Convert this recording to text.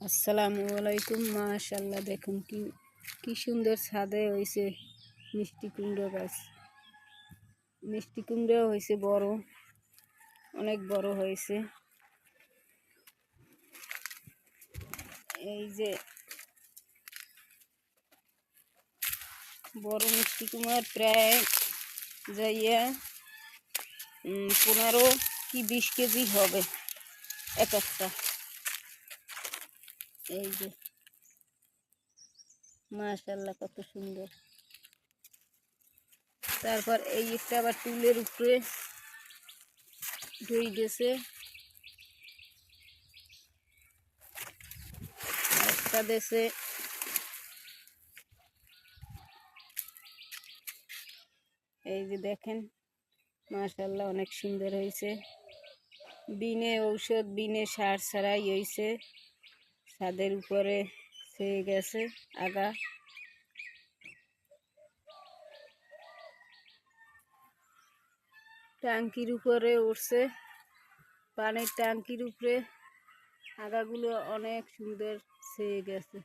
আসসালামু আলাইকুম। মাশাআল্লাহ, দেখুন কি কি সুন্দর ছাদে হয়েছে মিষ্টি কুমড়ো গাছ। মিষ্টি কুমড়ো হয়েছে বড়, অনেক বড় হয়েছে। এই যে বড় মিষ্টি কুমড়ার প্রায় যাইয়া 15 কি 20 কেজি হবে এক একটা। এই যে মাশাআল্লাহ, কত সুন্দর। তারপর এই একটা আবার টুলের উপরে ধুই গেছে, একটা দেশে। এই যে দেখেন মাশাআল্লাহ, অনেক সুন্দর হয়েছে। বিনে ঔষধ বিনে সার ছাড়াই হয়েছে। ছাদের উপরে ছেয়ে গেছে আগা। ট্যাঙ্কির উপরে উঠছে, পানির ট্যাঙ্কির উপরে আগাগুলো অনেক সুন্দর ছেয়ে গেছে।